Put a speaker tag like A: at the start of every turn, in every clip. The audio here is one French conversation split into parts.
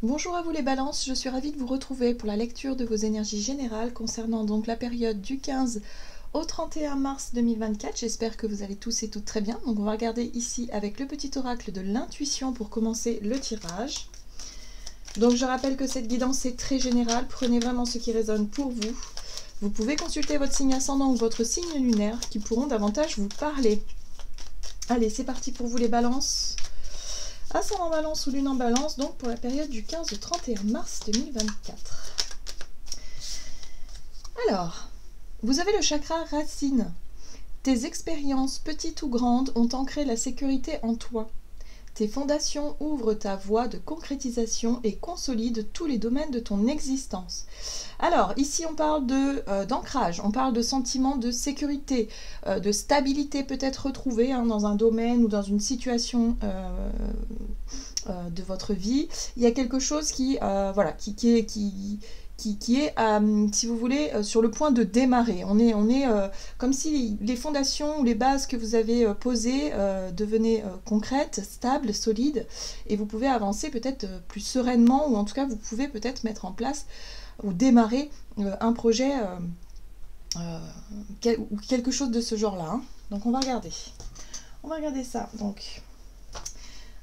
A: Bonjour à vous les balances, je suis ravie de vous retrouver pour la lecture de vos énergies générales concernant donc la période du 15 au 31 mars 2024. J'espère que vous allez tous et toutes très bien. Donc on va regarder ici avec le petit oracle de l'intuition pour commencer le tirage. Donc je rappelle que cette guidance est très générale, prenez vraiment ce qui résonne pour vous. Vous pouvez consulter votre signe ascendant ou votre signe lunaire qui pourront davantage vous parler. Allez, c'est parti pour vous les balances. Ascendant en balance ou lune en balance, donc pour la période du 15 au 31 mars 2024. Alors, vous avez le chakra racine. Tes expériences, petites ou grandes, ont ancré la sécurité en toi. Tes fondations ouvrent ta voie de concrétisation et consolident tous les domaines de ton existence. Alors, ici on parle d'ancrage, on parle de sentiment de sécurité, de stabilité peut-être retrouvée dans un domaine ou dans une situation de votre vie. Il y a quelque chose qui est, si vous voulez, sur le point de démarrer. On est comme si les fondations ou les bases que vous avez posées devenaient concrètes, stables, solides, et vous pouvez avancer peut-être plus sereinement, ou en tout cas vous pouvez peut-être mettre en place ou démarrer un projet ou quelque chose de ce genre-là. Donc on va regarder. On va regarder ça. Donc,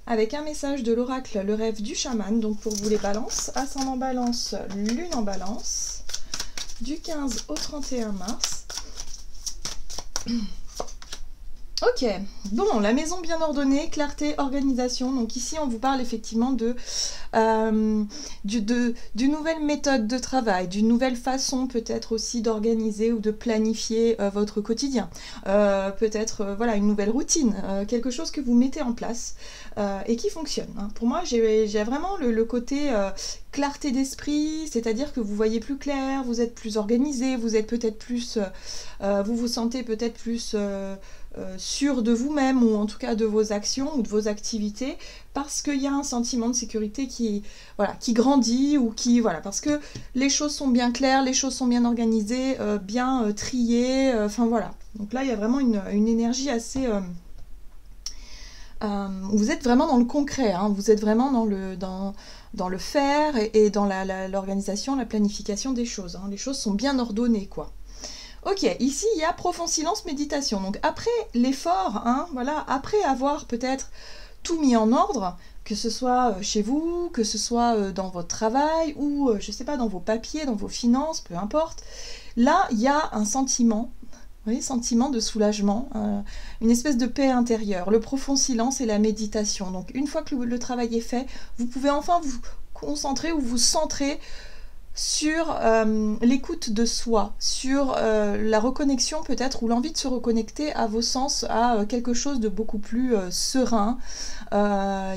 A: avec un message de l'oracle, le rêve du chaman, donc pour vous les balances, ascendant balance, lune en balance, du 15 au 31 mars. Ok, bon, la maison bien ordonnée, clarté, organisation. Donc ici, on vous parle effectivement d'une nouvelle méthode de travail, d'une nouvelle façon peut-être aussi d'organiser ou de planifier votre quotidien. Peut-être voilà, une nouvelle routine, quelque chose que vous mettez en place et qui fonctionne. Pour moi, j'ai vraiment le côté clarté d'esprit, c'est-à-dire que vous voyez plus clair, vous êtes plus organisé, vous êtes peut-être plus... vous vous sentez peut-être plus... sûr de vous-même ou en tout cas de vos actions ou de vos activités parce qu'il y a un sentiment de sécurité qui grandit ou qui parce que les choses sont bien claires, les choses sont bien organisées, bien triées, enfin voilà. Donc là il y a vraiment une énergie assez vous êtes vraiment dans le concret, vous êtes vraiment dans le faire et dans l'organisation, la planification des choses. Les choses sont bien ordonnées quoi. Ok, ici il y a profond silence, méditation. Donc après l'effort, après avoir peut-être tout mis en ordre, que ce soit chez vous, que ce soit dans votre travail ou je sais pas, dans vos papiers, dans vos finances, peu importe. Là, il y a un sentiment, vous voyez, sentiment de soulagement, une espèce de paix intérieure, le profond silence et la méditation. Donc une fois que le travail est fait, vous pouvez enfin vous concentrer ou vous centrer sur l'écoute de soi, sur la reconnexion peut-être, ou l'envie de se reconnecter à vos sens, à quelque chose de beaucoup plus serein. Il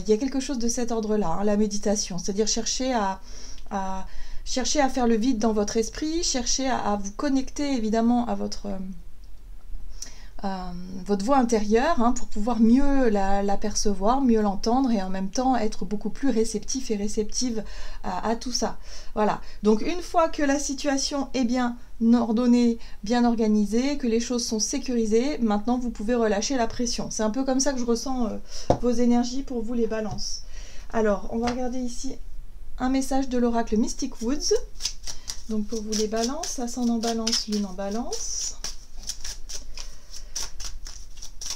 A: y a quelque chose de cet ordre-là, la méditation, c'est-à-dire chercher à faire le vide dans votre esprit, chercher à vous connecter évidemment à votre voix intérieure pour pouvoir mieux la percevoir, mieux l'entendre et en même temps être beaucoup plus réceptif et réceptive à tout ça. Voilà, donc une fois que la situation est bien ordonnée, bien organisée, que les choses sont sécurisées, maintenant vous pouvez relâcher la pression. C'est un peu comme ça que je ressens vos énergies pour vous les balances. Alors, on va regarder ici un message de l'oracle Mystic Woods. Donc pour vous les balances, ascendant balance, lune en balance.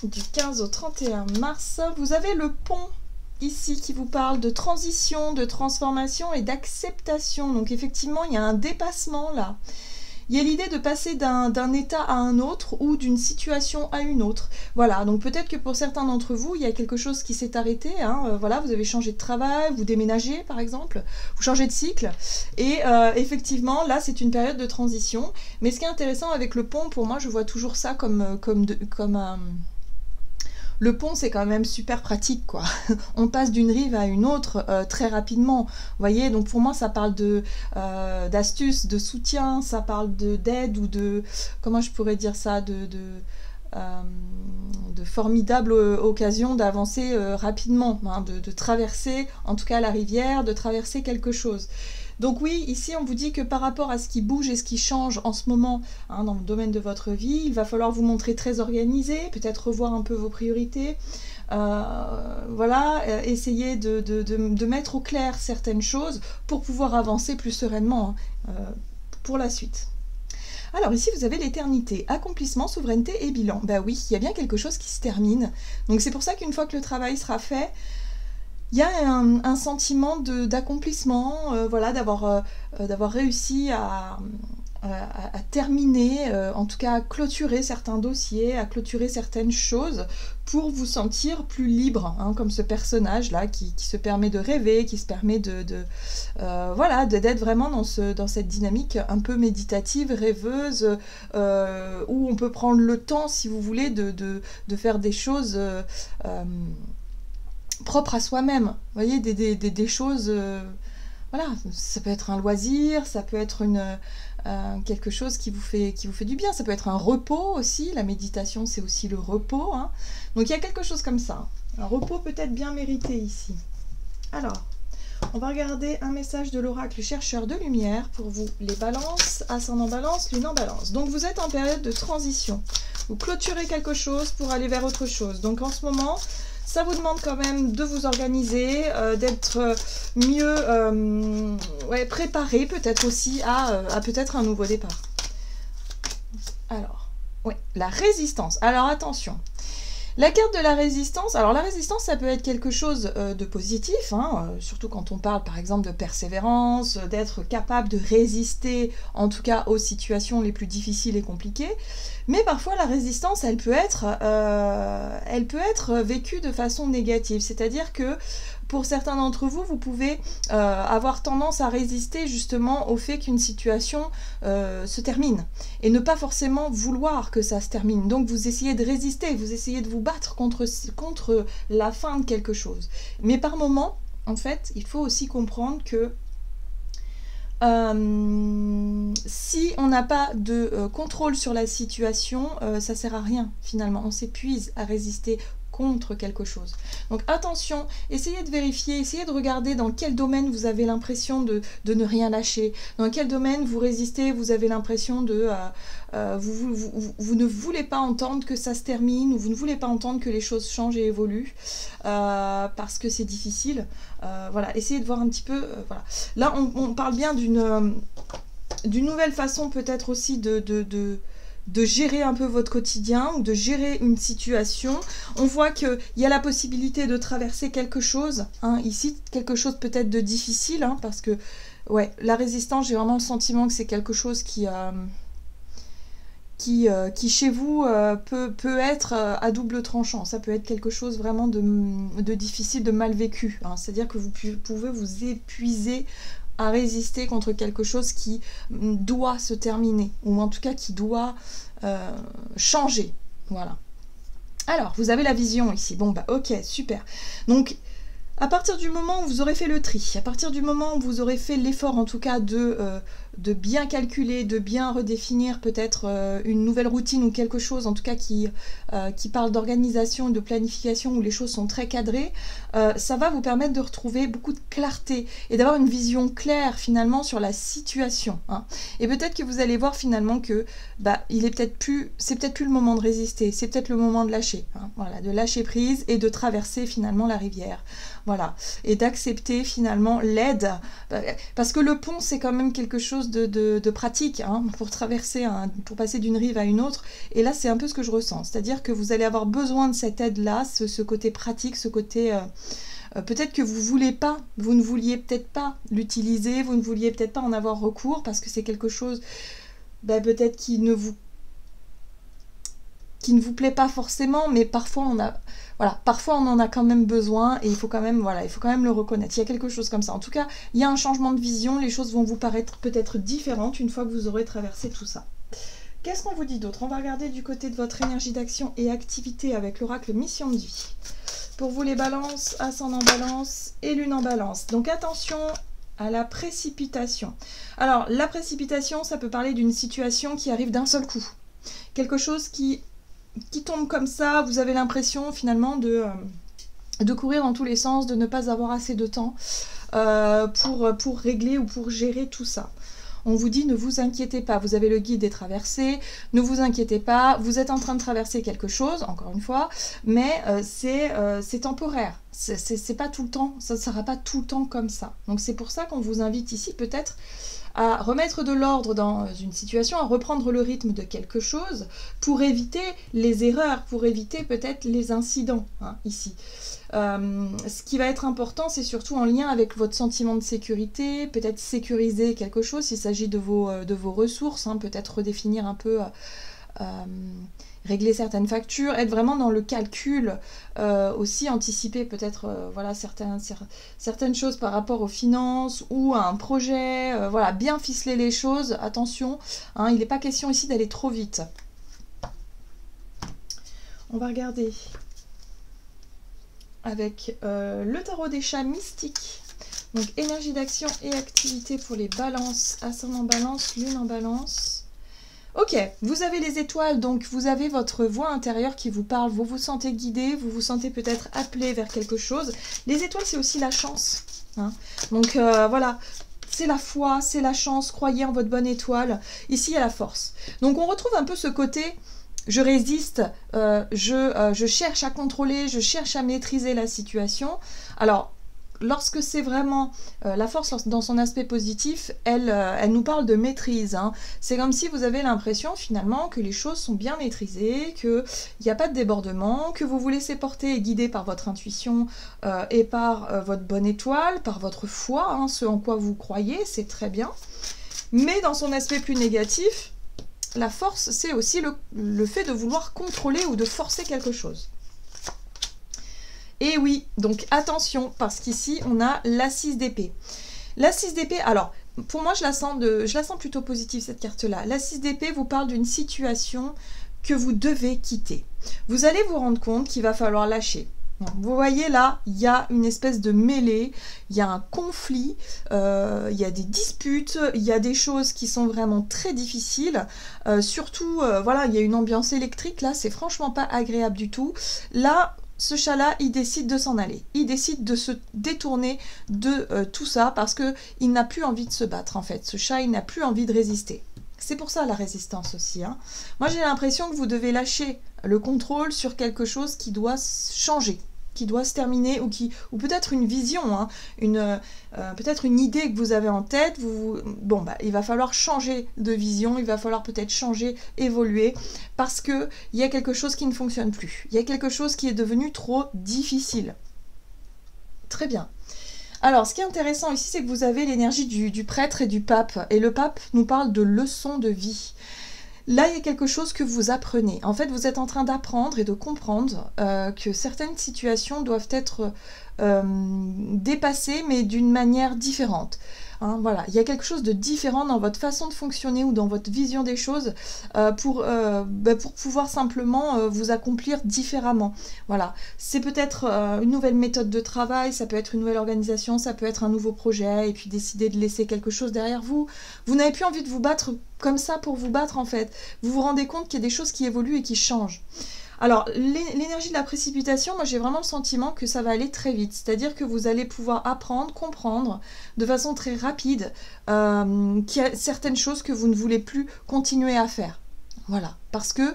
A: Du 15 au 31 mars, vous avez le pont ici qui vous parle de transition, de transformation et d'acceptation. Donc effectivement, il y a un dépassement là. Il y a l'idée de passer d'un état à un autre ou d'une situation à une autre. Voilà, donc peut-être que pour certains d'entre vous, il y a quelque chose qui s'est arrêté. Voilà, vous avez changé de travail, vous déménagez par exemple, vous changez de cycle. Et effectivement, là, c'est une période de transition. Mais ce qui est intéressant avec le pont, pour moi, je vois toujours ça comme un... Le pont, c'est quand même super pratique, quoi. On passe d'une rive à une autre très rapidement. Vous voyez, donc pour moi, ça parle d'astuces, de soutien, ça parle d'aide ou de... Comment je pourrais dire ça, de formidables occasions d'avancer rapidement, de traverser, en tout cas la rivière, de traverser quelque chose. Donc oui, ici on vous dit que par rapport à ce qui bouge et ce qui change en ce moment dans le domaine de votre vie, il va falloir vous montrer très organisé, peut-être revoir un peu vos priorités, voilà, essayer de mettre au clair certaines choses pour pouvoir avancer plus sereinement pour la suite. Alors ici, vous avez l'éternité, accomplissement, souveraineté et bilan. Ben oui, il y a bien quelque chose qui se termine. Donc c'est pour ça qu'une fois que le travail sera fait, il y a un sentiment d'accomplissement, voilà, d'avoir réussi à terminer, en tout cas à clôturer certains dossiers, à clôturer certaines choses pour vous sentir plus libre, hein, comme ce personnage-là qui se permet de rêver, qui se permet voilà, d'être vraiment dans cette dynamique un peu méditative, rêveuse, où on peut prendre le temps, si vous voulez, de faire des choses propres à soi-même. Vous voyez, des choses... voilà, ça peut être un loisir, ça peut être quelque chose qui vous fait du bien, ça peut être un repos aussi, la méditation c'est aussi le repos, hein. Donc il y a quelque chose comme ça, un repos peut-être bien mérité ici. Alors, on va regarder un message de l'oracle chercheur de lumière pour vous, les balances, ascendant balance, lune en balance. Donc vous êtes en période de transition, vous clôturez quelque chose pour aller vers autre chose, donc en ce moment... ça vous demande quand même de vous organiser, d'être mieux préparé peut-être aussi à peut-être un nouveau départ. Alors, ouais, la résistance. Alors attention, la carte de la résistance, alors la résistance ça peut être quelque chose de positif, hein, surtout quand on parle par exemple de persévérance, d'être capable de résister en tout cas aux situations les plus difficiles et compliquées, mais parfois la résistance elle peut être vécue de façon négative, c'est-à-dire que pour certains d'entre vous, vous pouvez avoir tendance à résister justement au fait qu'une situation se termine et ne pas forcément vouloir que ça se termine. Donc vous essayez de résister, vous essayez de vous battre contre la fin de quelque chose. Mais par moment, en fait, il faut aussi comprendre que si on n'a pas de contrôle sur la situation, ça sert à rien finalement. On s'épuise à résister contre quelque chose. Donc attention, essayez de vérifier, essayez de regarder dans quel domaine vous avez l'impression de ne rien lâcher, dans quel domaine vous résistez, vous avez l'impression de... vous ne voulez pas entendre que ça se termine, ou vous ne voulez pas entendre que les choses changent et évoluent, parce que c'est difficile. Voilà, essayez de voir un petit peu... voilà. Là, on parle bien d'une nouvelle façon peut-être aussi de gérer un peu votre quotidien ou de gérer une situation. On voit qu'il y a la possibilité de traverser quelque chose, hein, ici, quelque chose peut-être de difficile, hein, parce que ouais, la résistance, j'ai vraiment le sentiment que c'est quelque chose qui chez vous peut être à double tranchant. Ça peut être quelque chose vraiment de difficile, de mal vécu, hein. C'est-à-dire que vous pouvez vous épuiser à résister contre quelque chose qui doit se terminer, ou en tout cas qui doit changer. Voilà. Alors, vous avez la vision ici. Bon, bah ok, super. Donc, à partir du moment où vous aurez fait le tri, à partir du moment où vous aurez fait l'effort en tout cas de bien calculer, de bien redéfinir peut-être une nouvelle routine ou quelque chose en tout cas qui parle d'organisation, de planification, où les choses sont très cadrées, ça va vous permettre de retrouver beaucoup de clarté et d'avoir une vision claire finalement sur la situation, hein. Et peut-être que vous allez voir finalement que c'est peut-être plus le moment de résister, c'est peut-être le moment de lâcher, hein. Voilà, de lâcher prise et de traverser finalement la rivière. Voilà, et d'accepter finalement l'aide, parce que le pont c'est quand même quelque chose de pratique, hein, pour traverser, pour passer d'une rive à une autre, et là c'est un peu ce que je ressens, c'est-à-dire que vous allez avoir besoin de cette aide-là, ce côté pratique, ce côté... peut-être que vous ne vouliez peut-être pas l'utiliser, vous ne vouliez peut-être pas en avoir recours, parce que c'est quelque chose peut-être qui ne vous plaît pas forcément, mais parfois parfois on en a quand même besoin, et il faut quand même le reconnaître. Il y a quelque chose comme ça. En tout cas, il y a un changement de vision, les choses vont vous paraître peut-être différentes une fois que vous aurez traversé tout ça. Qu'est-ce qu'on vous dit d'autre? On va regarder du côté de votre énergie d'action et activité avec l'oracle mission de vie. Pour vous les balances, ascendant balance et lune en balance. Donc attention à la précipitation. Alors la précipitation, ça peut parler d'une situation qui arrive d'un seul coup. Quelque chose qui tombe comme ça, vous avez l'impression finalement de courir dans tous les sens, de ne pas avoir assez de temps pour régler ou pour gérer tout ça. on vous dit ne vous inquiétez pas, vous avez le guide des traversées, ne vous inquiétez pas, vous êtes en train de traverser quelque chose, encore une fois, mais c'est temporaire, c'est pas tout le temps, ça ne sera pas tout le temps comme ça. Donc c'est pour ça qu'on vous invite ici peut-être à remettre de l'ordre dans une situation, à reprendre le rythme de quelque chose pour éviter les erreurs, pour éviter peut-être les incidents, hein, ici. Ce qui va être important, c'est surtout en lien avec votre sentiment de sécurité, peut-être sécuriser quelque chose s'il s'agit de vos ressources, hein, peut-être redéfinir un peu, régler certaines factures, être vraiment dans le calcul, aussi anticiper peut-être voilà, certaines choses par rapport aux finances ou à un projet, voilà, bien ficeler les choses, attention, hein, il n'est pas question ici d'aller trop vite. On va regarder avec le tarot des chats mystiques. Donc énergie d'action et activité pour les balances, ascendant balance, lune en balance. Ok, vous avez les étoiles, donc vous avez votre voix intérieure qui vous parle, vous vous sentez guidé, vous vous sentez peut-être appelé vers quelque chose. Les étoiles, c'est aussi la chance, hein. Donc voilà, c'est la foi, c'est la chance, croyez en votre bonne étoile. Ici, il y a la force. Donc on retrouve un peu ce côté... Je résiste, je cherche à contrôler, je cherche à maîtriser la situation. Alors, lorsque c'est vraiment la force dans son aspect positif, elle nous parle de maîtrise, hein. C'est comme si vous avez l'impression finalement que les choses sont bien maîtrisées, qu'il n'y a pas de débordement, que vous vous laissez porter et guider par votre intuition et par votre bonne étoile, par votre foi, hein, ce en quoi vous croyez, c'est très bien. Mais dans son aspect plus négatif, la force, c'est aussi le fait de vouloir contrôler ou de forcer quelque chose. Et oui, donc attention, parce qu'ici, on a l'assise d'épée. L'assise d'épée, alors, pour moi, je la sens plutôt positive, cette carte-là. L'assise d'épée vous parle d'une situation que vous devez quitter. Vous allez vous rendre compte qu'il va falloir lâcher. Vous voyez là, il y a une espèce de mêlée, il y a un conflit, il y a des disputes, il y a des choses qui sont vraiment très difficiles. Surtout, voilà, il y a une ambiance électrique là, c'est franchement pas agréable du tout. Là, ce chat-là, il décide de s'en aller. Il décide de se détourner de tout ça parce qu'il n'a plus envie de se battre en fait. Ce chat, il n'a plus envie de résister. C'est pour ça la résistance aussi, hein. Moi, j'ai l'impression que vous devez lâcher le contrôle sur quelque chose qui doit changer, qui doit se terminer, ou peut-être une vision, hein, peut-être une idée que vous avez en tête. Bon, bah, il va falloir changer de vision, il va falloir peut-être changer, évoluer, parce qu'il y a quelque chose qui ne fonctionne plus. Il y a quelque chose qui est devenu trop difficile. Très bien. Alors, ce qui est intéressant ici, c'est que vous avez l'énergie du prêtre et du pape. Et le pape nous parle de leçons de vie. Là, il y a quelque chose que vous apprenez. En fait, vous êtes en train d'apprendre et de comprendre que certaines situations doivent être dépassées, mais d'une manière différente. Hein, voilà, il y a quelque chose de différent dans votre façon de fonctionner ou dans votre vision des choses pour pouvoir simplement vous accomplir différemment. Voilà, c'est peut-être une nouvelle méthode de travail, ça peut être une nouvelle organisation, ça peut être un nouveau projet, et puis décider de laisser quelque chose derrière vous. Vous n'avez plus envie de vous battre comme ça pour vous battre en fait. Vous vous rendez compte qu'il y a des choses qui évoluent et qui changent. Alors, l'énergie de la précipitation, moi j'ai vraiment le sentiment que ça va aller très vite. C'est-à-dire que vous allez pouvoir apprendre, comprendre de façon très rapide qu'il y a certaines choses que vous ne voulez plus continuer à faire. Voilà, parce que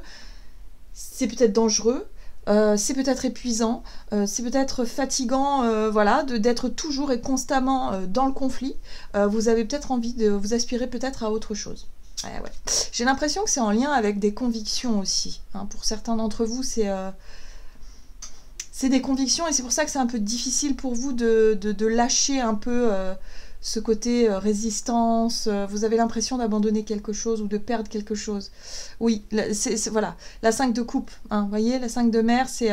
A: c'est peut-être dangereux, c'est peut-être épuisant, c'est peut-être fatigant, voilà, d'être toujours et constamment dans le conflit. Vous avez peut-être envie de vous aspirer peut-être à autre chose. Ouais. J'ai l'impression que c'est en lien avec des convictions aussi. Hein. Pour certains d'entre vous, c'est des convictions et c'est pour ça que c'est un peu difficile pour vous de lâcher un peu ce côté résistance. Vous avez l'impression d'abandonner quelque chose ou de perdre quelque chose. Oui, voilà, la 5 de coupe. Hein. Vous voyez, la 5 de mer, c'est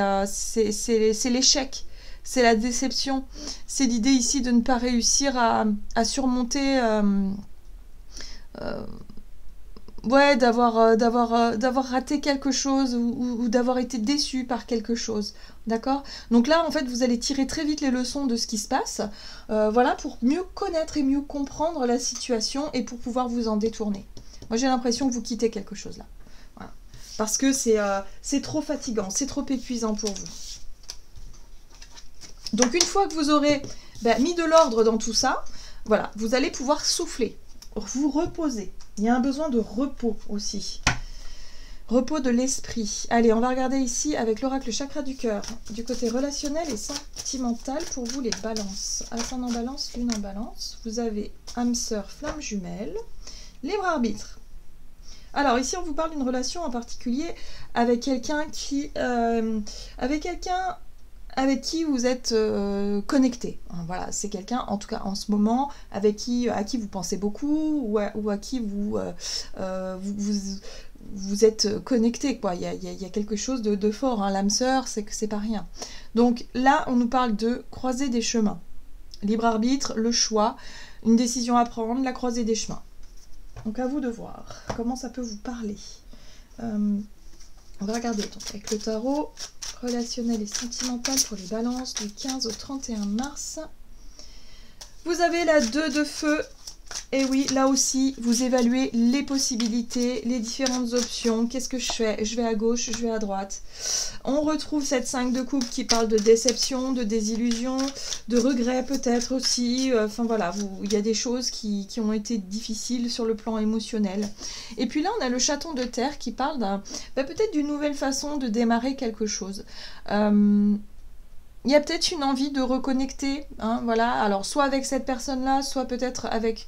A: l'échec. C'est la déception. C'est l'idée ici de ne pas réussir à surmonter... ouais, d'avoir raté quelque chose ou d'avoir été déçu par quelque chose, d'accord? Donc là, en fait, vous allez tirer très vite les leçons de ce qui se passe, voilà, pour mieux connaître et mieux comprendre la situation et pour pouvoir vous en détourner. Moi, j'ai l'impression que vous quittez quelque chose là, voilà. Parce que c'est trop fatigant, c'est trop épuisant pour vous. Donc, une fois que vous aurez mis de l'ordre dans tout ça, voilà, vous allez pouvoir souffler. vous reposer. Il y a un besoin de repos aussi. Repos de l'esprit. Allez, on va regarder ici avec l'oracle chakra du cœur, du côté relationnel et sentimental pour vous les balances. Ascendant balance, lune en balance. Vous avez âme sœur, flamme jumelle, libre arbitre. Alors ici, on vous parle d'une relation en particulier avec quelqu'un avec qui vous êtes connecté. Voilà, c'est quelqu'un, en tout cas en ce moment, à qui vous pensez beaucoup ou à qui vous êtes connecté, quoi. Il y a quelque chose de fort, hein. L'âme sœur, c'est que c'est pas rien. Donc là, on nous parle de croiser des chemins. Libre arbitre, le choix, une décision à prendre, la croisée des chemins. Donc à vous de voir comment ça peut vous parler. On va regarder donc avec le tarot relationnel et sentimental pour les balances du 15 au 31 mars. Vous avez la 2 de feu. Et oui, là aussi, vous évaluez les possibilités, les différentes options. Qu'est-ce que je fais? Je vais à gauche, je vais à droite. On retrouve cette 5 de coupe qui parle de déception, de désillusion, de regret peut-être aussi. Enfin voilà, il y a des choses qui ont été difficiles sur le plan émotionnel. Et puis là, on a le chaton de terre qui parle peut-être d'une nouvelle façon de démarrer quelque chose. Il y a peut-être une envie de reconnecter, hein, voilà. Alors soit avec cette personne-là, soit peut-être avec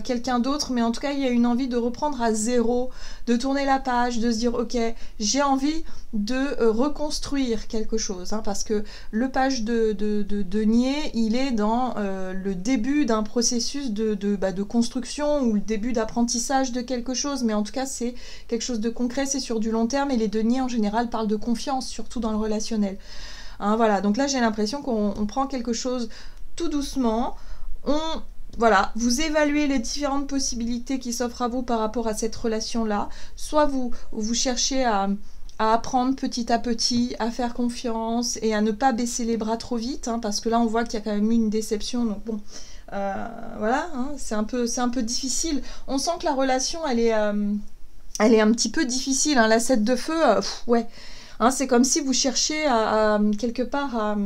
A: quelqu'un d'autre, mais en tout cas il y a une envie de reprendre à zéro, de tourner la page, de se dire ok, j'ai envie de reconstruire quelque chose, hein, parce que le page de denier, il est dans le début d'un processus de construction ou le début d'apprentissage de quelque chose, mais en tout cas c'est quelque chose de concret, c'est sur du long terme, et les deniers en général parlent de confiance, surtout dans le relationnel. Hein, voilà, donc là j'ai l'impression qu'on prend quelque chose tout doucement, voilà, vous évaluez les différentes possibilités qui s'offrent à vous par rapport à cette relation-là, soit vous cherchez à apprendre petit à petit, à faire confiance et à ne pas baisser les bras trop vite, hein, parce que là on voit qu'il y a quand même eu une déception, donc bon, voilà, hein, c'est un peu difficile. On sent que la relation elle est un petit peu difficile, hein, la 7 de feu, ouais. Hein, c'est comme si vous cherchiez quelque part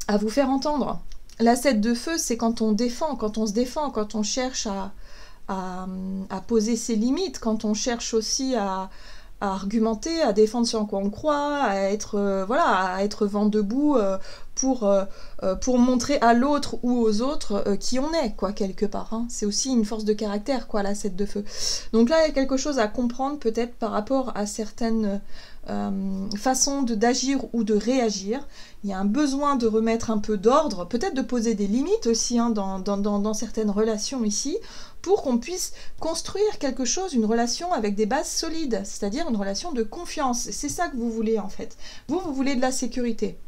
A: à vous faire entendre. La 7 de feu, c'est quand on défend, quand on se défend, quand on cherche à poser ses limites, quand on cherche aussi à argumenter, à défendre sur quoi on croit, à être vent debout pour montrer à l'autre ou aux autres qui on est, quoi, quelque part. Hein. C'est aussi une force de caractère, quoi, la 7 de feu. Donc là, il y a quelque chose à comprendre peut-être par rapport à certaines façons d'agir ou de réagir. Il y a un besoin de remettre un peu d'ordre, peut-être de poser des limites aussi, hein, dans certaines relations ici, pour qu'on puisse construire quelque chose, une relation avec des bases solides, c'est-à-dire une relation de confiance. C'est ça que vous voulez en fait. Vous voulez de la sécurité.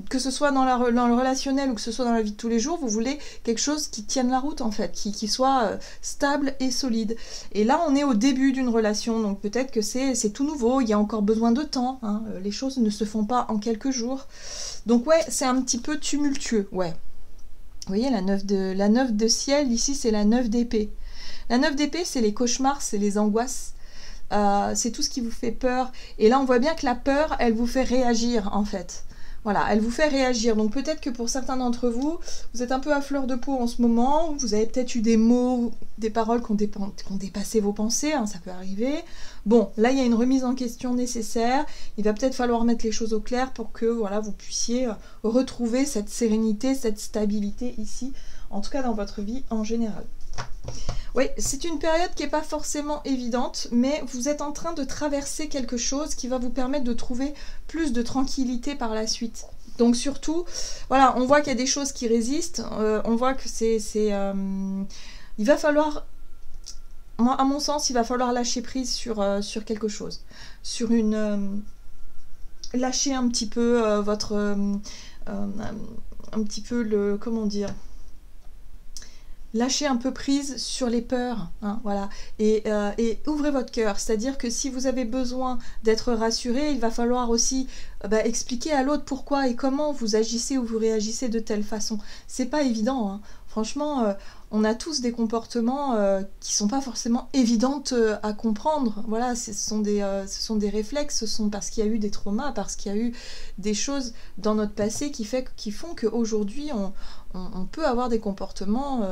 A: Que ce soit dans le relationnel ou que ce soit dans la vie de tous les jours, vous voulez quelque chose qui tienne la route en fait, qui soit stable et solide. Et là, on est au début d'une relation, donc peut-être que c'est tout nouveau, il y a encore besoin de temps, hein, les choses ne se font pas en quelques jours. Donc ouais, c'est un petit peu tumultueux, ouais. Vous voyez, la 9 de ciel, ici, c'est la 9 d'épée. La 9 d'épée, c'est les cauchemars, c'est les angoisses. C'est tout ce qui vous fait peur. Et là, on voit bien que la peur, elle vous fait réagir, en fait. Voilà, elle vous fait réagir. Donc peut-être que pour certains d'entre vous, vous êtes un peu à fleur de peau en ce moment. Vous avez peut-être eu des mots, des paroles qui ont dépassé vos pensées. Hein, ça peut arriver. Bon, là, il y a une remise en question nécessaire. Il va peut-être falloir mettre les choses au clair pour que voilà, vous puissiez retrouver cette sérénité, cette stabilité ici. En tout cas, dans votre vie en général. Oui, c'est une période qui n'est pas forcément évidente, mais vous êtes en train de traverser quelque chose qui va vous permettre de trouver plus de tranquillité par la suite. Donc surtout, voilà, on voit qu'il y a des choses qui résistent, on voit que il va falloir, moi, à mon sens, il va falloir lâcher prise sur quelque chose, sur lâcher un petit peu un petit peu comment dire, lâchez un peu prise sur les peurs, hein, voilà, et ouvrez votre cœur, c'est-à-dire que si vous avez besoin d'être rassuré, il va falloir aussi expliquer à l'autre pourquoi et comment vous agissez ou vous réagissez de telle façon. C'est pas évident, hein. Franchement, on a tous des comportements qui sont pas forcément évidentes à comprendre. Voilà, ce sont des réflexes, ce sont parce qu'il y a eu des traumas, parce qu'il y a eu des choses dans notre passé qui font qu'aujourd'hui on peut avoir des comportements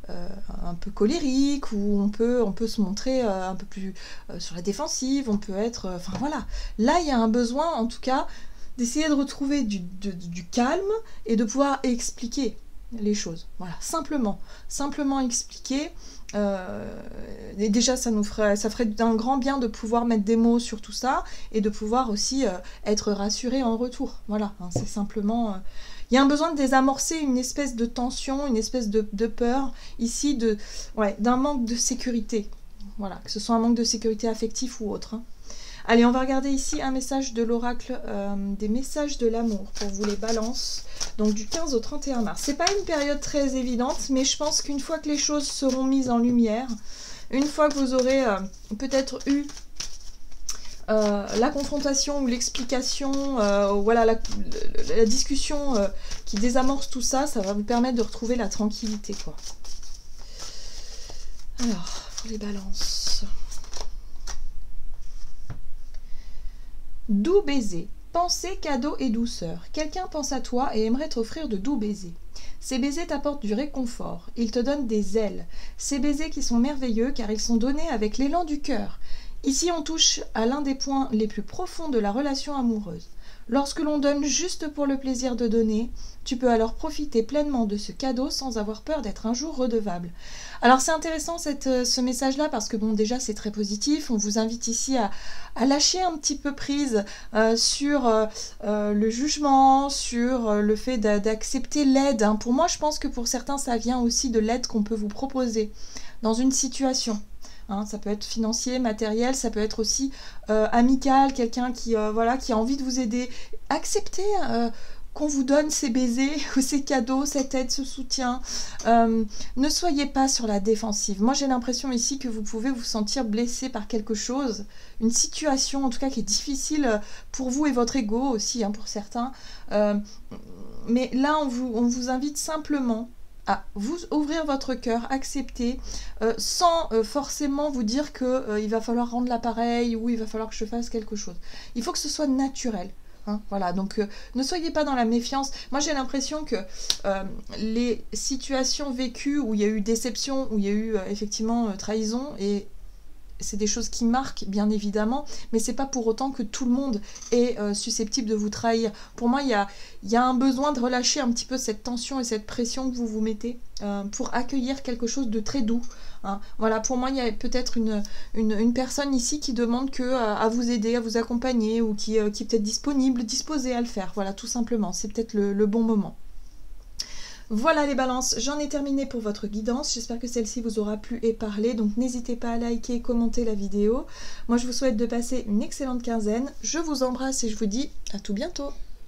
A: un peu colérique, ou on peut se montrer un peu plus sur la défensive, on peut être... Enfin voilà, là il y a un besoin en tout cas d'essayer de retrouver du calme et de pouvoir expliquer les choses. Voilà, simplement expliquer. Et déjà ça ferait d'un grand bien de pouvoir mettre des mots sur tout ça et de pouvoir aussi être rassuré en retour. Voilà, hein, c'est simplement... Il y a un besoin de désamorcer une espèce de tension, une espèce de peur, ici, d'un manque de sécurité. Voilà, que ce soit un manque de sécurité affectif ou autre. Hein. Allez, on va regarder ici un message de l'oracle, des messages de l'amour pour vous les balances. Donc du 15 au 31 mars. C'est pas une période très évidente, mais je pense qu'une fois que les choses seront mises en lumière, une fois que vous aurez peut-être eu la confrontation ou l'explication, voilà, la discussion qui désamorce tout ça, ça va vous permettre de retrouver la tranquillité, quoi. Alors, pour les balances. Doux baiser. Pensée, cadeau et douceur. Quelqu'un pense à toi et aimerait t'offrir de doux baisers. Ces baisers t'apportent du réconfort. Ils te donnent des ailes. Ces baisers qui sont merveilleux car ils sont donnés avec l'élan du cœur. Ici, on touche à l'un des points les plus profonds de la relation amoureuse. Lorsque l'on donne juste pour le plaisir de donner, tu peux alors profiter pleinement de ce cadeau sans avoir peur d'être un jour redevable. Alors c'est intéressant ce message-là parce que bon, déjà c'est très positif. On vous invite ici à lâcher un petit peu prise sur le jugement, sur le fait d'accepter l'aide. Hein. Pour moi, je pense que pour certains, ça vient aussi de l'aide qu'on peut vous proposer dans une situation. Hein, ça peut être financier, matériel, ça peut être aussi amical, quelqu'un qui a envie de vous aider. Acceptez qu'on vous donne ces baisers, ou ces cadeaux, cette aide, ce soutien. Ne soyez pas sur la défensive. Moi, j'ai l'impression ici que vous pouvez vous sentir blessé par quelque chose, une situation en tout cas qui est difficile pour vous et votre ego aussi, hein, pour certains. Mais là, on vous invite simplement à vous ouvrir votre cœur, accepter, sans forcément vous dire qu'il va falloir rendre l'appareil ou il va falloir que je fasse quelque chose. Il faut que ce soit naturel. Hein, voilà, donc ne soyez pas dans la méfiance. Moi j'ai l'impression que les situations vécues où il y a eu déception, où il y a eu effectivement trahison, et c'est des choses qui marquent bien évidemment, mais c'est pas pour autant que tout le monde est susceptible de vous trahir. Pour moi il y a un besoin de relâcher un petit peu cette tension et cette pression que vous vous mettez pour accueillir quelque chose de très doux. Hein. Voilà, pour moi il y a peut-être une personne ici qui demande à vous aider, à vous accompagner, ou qui est peut-être disposée à le faire. Voilà, tout simplement, c'est peut-être le bon moment. Voilà les balances, j'en ai terminé pour votre guidance, j'espère que celle-ci vous aura plu et parlé, donc n'hésitez pas à liker, commenter la vidéo. Moi je vous souhaite de passer une excellente quinzaine, je vous embrasse et je vous dis à tout bientôt.